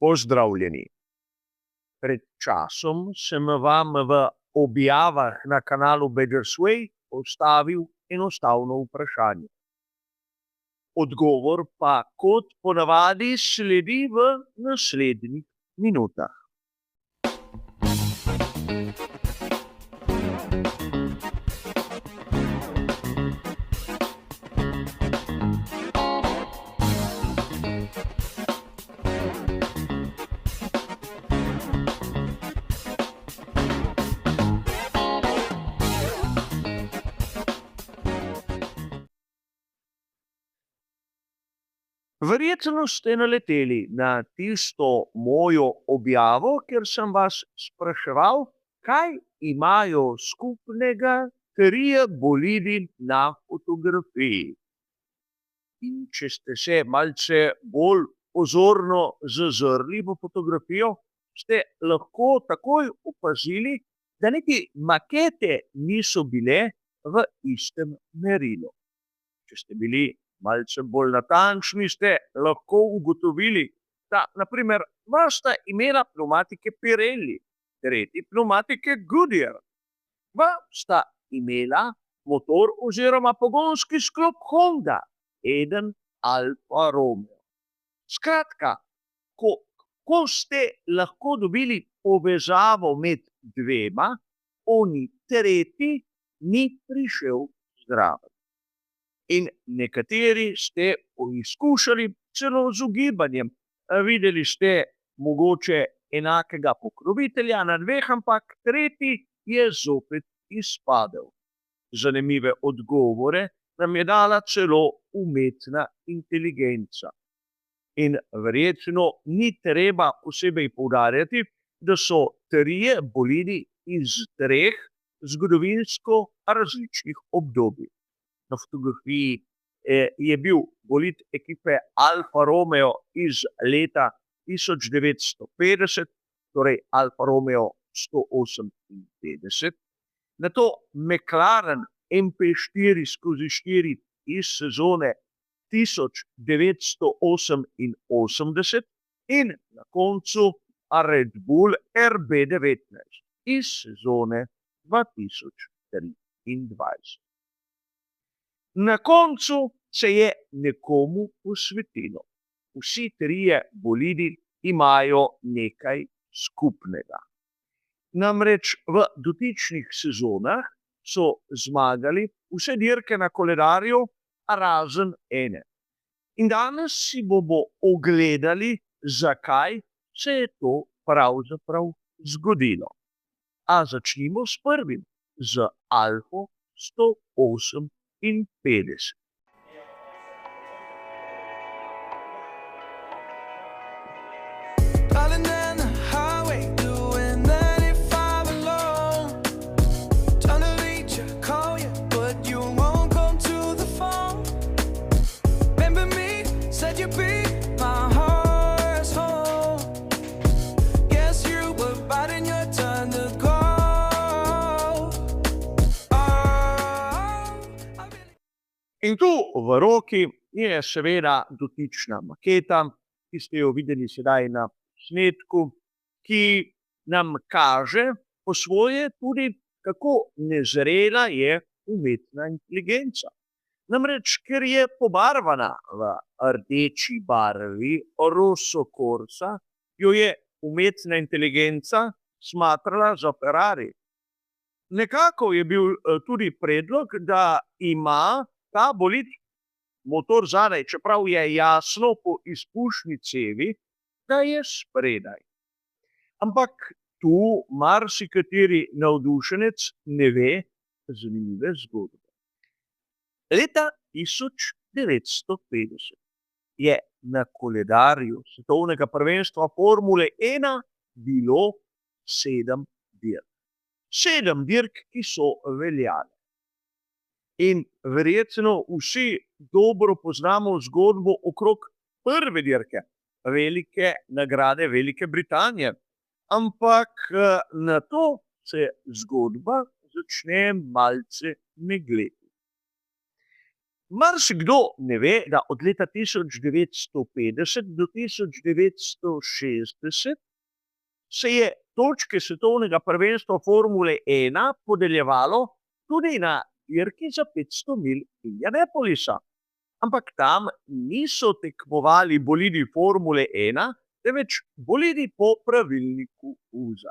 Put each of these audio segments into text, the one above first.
Pozdravljeni. Pred časom sem vam v objavah na kanalu Beggars Way postavil enostavno vprašanje. Odgovor pa kot ponavadi sledi v naslednjih minutah. Verjetno ste naleteli na tisto mojo objavo, kjer sem vas spraševal, kaj imajo skupnega trije bolidi na fotografiji. In če ste se malce bolj pozorno zazrli v fotografijo, ste lahko takoj opazili, da niti makete niso bile v istem merilu. Če ste bili malce bolj natančni, ste lahko ugotovili, da na primer dva sta imela pnevmatike Pirelli, tretji pnevmatike Goodyear. Dva sta imela motor oziroma pogonski sklop Honda, eden Alfa Romeo. Skratka, ko ste lahko dobili povezavo med dvema, oni tretji ni prišel zraven. In nekateri ste poizkušali celo z ugibanjem. Videli ste mogoče enakega pokrovitelja na dveh, ampak tretji je zopet izpadel. Zanimive odgovore nam je dala celo umetna inteligenca. In verjetno ni treba posebej poudarjati, da so trije bolidi iz treh zgodovinsko različnih obdobij. Na fotografiji je bil bolid ekipe Alfa Romeo iz leta 1950, torej Alfa Romeo 158, nato McLaren MP4/4 iz sezone 1988 in na koncu Red Bull RB19 iz sezone 2023. Na koncu se je nekomu posvetilo. Vsi trije bolidi imajo nekaj skupnega. Namreč v dotičnih sezonah so zmagali vse dirke na koledarju, razen ene. In danes si bomo ogledali, zakaj se je to pravzaprav zgodilo. A začnimo s prvim, z Alfo 158. In tu v roki je seveda dotična maketa, ki ste jo videli sedaj na posnetku, ki nam kaže po svoje tudi, kako nezrela je umetna inteligenca. Namreč, ker je pobarvana v rdeči barvi rosso corsa, jo je umetna inteligenca smatrala za Ferrari. Nekako je bil tudi predlog, da ima ta bolid motor zadaj, čeprav je jasno po izpušni cevi, da je spredaj. Ampak tu marsikateri navdušenec ne ve zanimive zgodbe. Leta 1950 je na koledarju svetovnega prvenstva Formule 1 bilo 7 dirk. 7 dirk, ki so veljale. In verjetno vsi dobro poznamo zgodbo okrog prve dirke, velike nagrade Velike Britanije. Ampak na to se zgodba začne malce megleti. Marsikdo ne ve, da od leta 1950 do 1960 se je točke svetovnega prvenstva Formule 1 podeljevalo tudi na dirki za 500 milj Indianapolisa. Ampak tam niso tekmovali bolidi Formule 1, temveč bolidi po pravilniku UZA.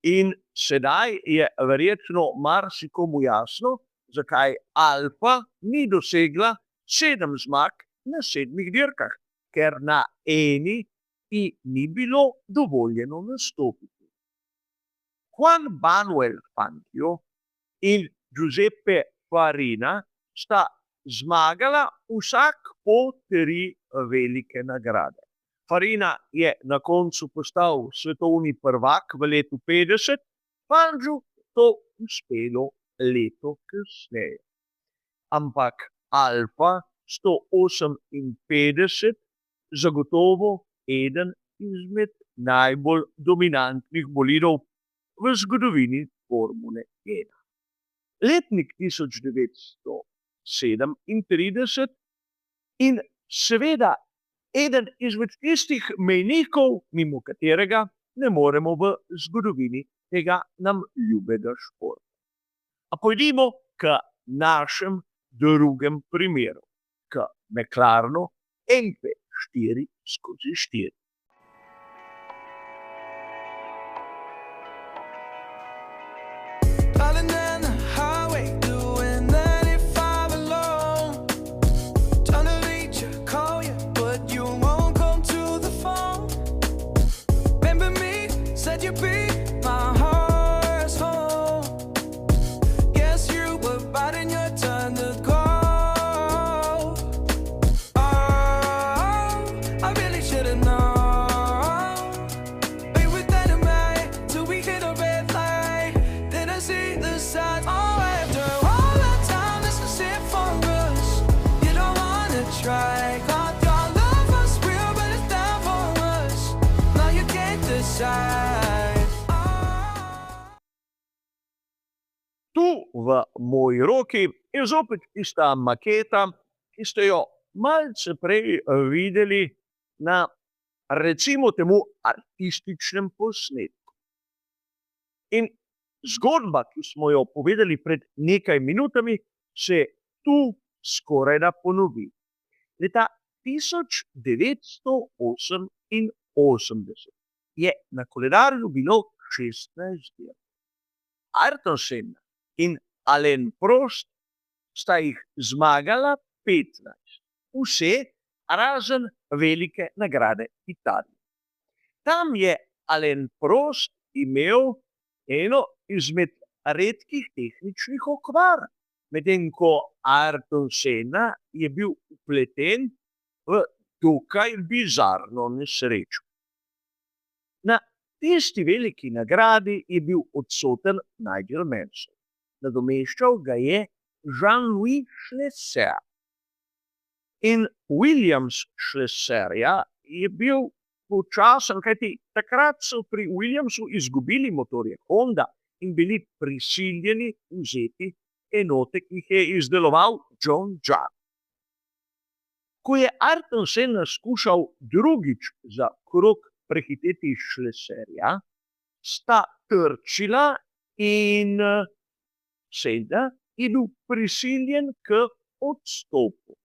In sedaj je verjetno marsikomu jasno, zakaj Alfa ni dosegla 7 zmag na 7 dirkah, ker na eni ni bilo dovoljeno nastopiti. Juan Manuel Fangio in Giuseppe Farina sta zmagala vsak po 3 velike nagrade. Farina je na koncu postal svetovni prvak v letu 50, Fangiju to uspelo leto kasneje. Ampak Alfa 158 zagotovo eden izmed najbolj dominantnih bolidov v zgodovini Formule 1. Letnik 1937 in seveda eden izmed tistih mejnikov, mimo katerega ne moremo v zgodovini tega nam ljubega športa. A pojdimo k našem drugem primeru, k McLarenu MP4/4. Tu v moji roki je zopet tista maketa, ki ste jo malce prej videli na, recimo temu, artističnem posnetku. In zgodba, ki smo jo povedali pred nekaj minutami, se tu skorajda ponovi. Leta 1988 je na koledarju bilo 16 dirk. Ayrton Senna in Alain Prost sta jih zmagala 15, vse razen velike nagrade Italije. Tam je Alain Prost imel eno izmed redkih tehničnih okvar, medtem ko Ayrton Senna je bil vpleten v dokaj bizarno nesrečo. Na tisti veliki nagradi je bil odsoten Nigel Mansell. Nadomeščal ga je Jean-Louis Schlesser. In Williams Schlesserja je bil počasen, kajti takrat so pri Williamsu izgubili motorje Honda in bili prisiljeni vzeti enote, ki jih je izdeloval John Judd. Ko je Ayrton Senna skušal drugič za krog prehiteti Schlesserja, sta trčila in Senna je bil prisiljen k odstopu.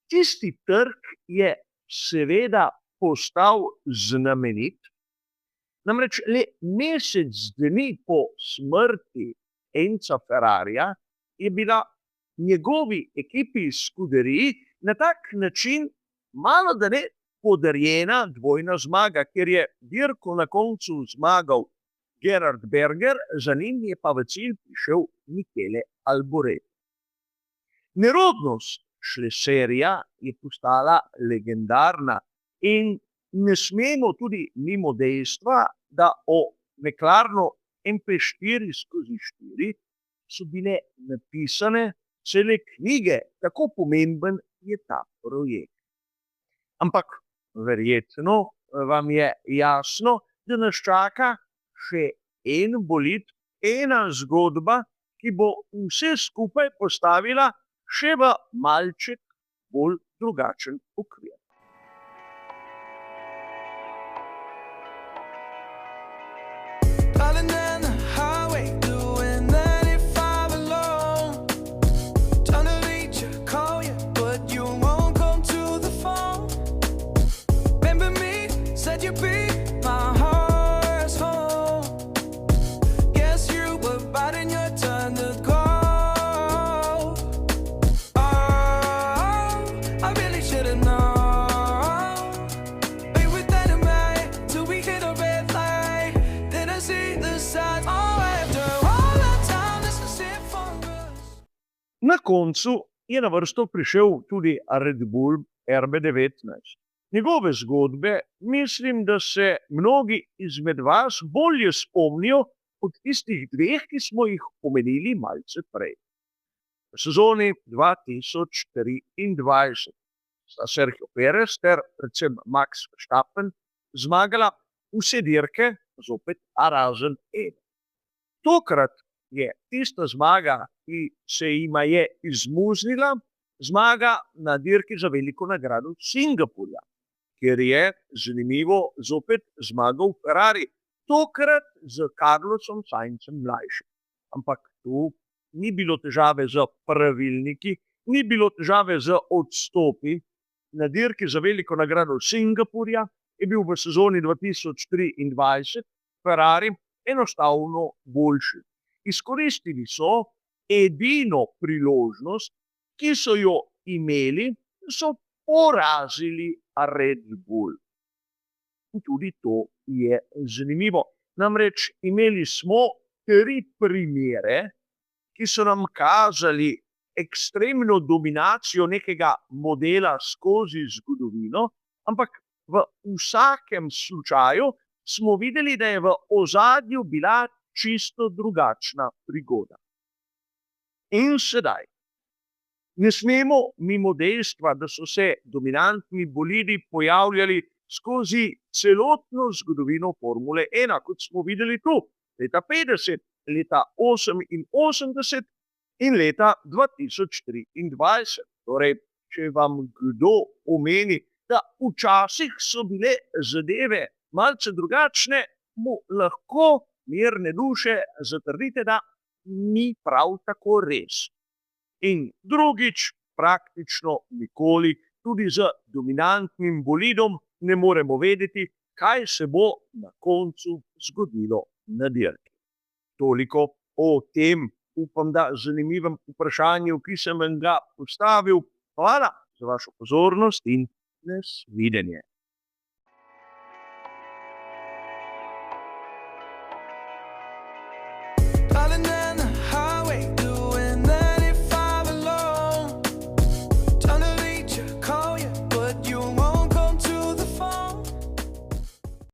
Tisti trk je seveda postal znamenit, namreč le mesec dni po smrti Enza Ferrarija je bila njegovi ekipi Scuderii na tak način malodane podarjena dvojna zmaga, ker je dirko na koncu zmagal Gerhard Berger, za njim je pa v cilj prišel Michele Alboreto. Nerodnost Schlesserja je postala legendarna in ne smemo tudi mimo dejstva, da o McLarenu MP4/4 so bile napisane cele knjige, tako pomemben je ta projekt. Ampak verjetno vam je jasno, da nas čaka še en bolid, ena zgodba, ki bo vse skupaj postavila še v malček bolj drugačen okvir. Driving down the highway, doing 95 alone. Trying to reach you, call you, but you won't come to the phone. Remember me, said you'd be my heart's home. Guess you were biding your turn to go. Oh, I really should've known. Be with dynamite till we hit a red light. Then I see the signs. Oh, after all that time, this is it for us. Na koncu je na vrsto prišel tudi Red Bull RB19. Njegove zgodbe mislim, da se mnogi izmed vas bolje spomnijo od tistih dveh, ki smo jih omenili malce prej. V sezoni 2023 sta Sergio Perez ter predvsem Max Verstappen zmagala vse dirke, zopet razen ene. Tokrat je tista zmaga, ki se jima je izmuznila, zmaga na dirki za veliko nagrado Singapurja, kjer je, zanimivo, zopet zmagal Ferrari, tokrat z Carlosom Sainzem mlajšim. Ampak tu ni bilo težave z pravilniki, ni bilo težave z odstopi. Na dirki za veliko nagrado Singapurja je bil v sezoni 2023 Ferrari enostavno boljši. Izkoristili so edino priložnost, ki so jo imeli, so porazili Red Bull. In tudi to je zanimivo. Namreč imeli smo 3 primere, ki so nam kazali ekstremno dominacijo nekega modela skozi zgodovino, ampak v vsakem slučaju smo videli, da je v ozadju bila čisto drugačna prigoda. In sedaj ne smemo mimo dejstva, da so se dominantni bolidi pojavljali skozi celotno zgodovino Formule 1, kot smo videli tu, leta 50, leta 88 in leta 2023. Torej, če vam kdo omeni, da včasih so bile zadeve malce drugačne, mu lahko mirne duše zatrdite, da ni prav tako res. In drugič, praktično nikoli, tudi z dominantnim bolidom, ne moremo vedeti, kaj se bo na koncu zgodilo na dirki. Toliko o tem, upam, da zanimivem vprašanju, ki sem vam ga postavil. Hvala za vašo pozornost in nasvidenje.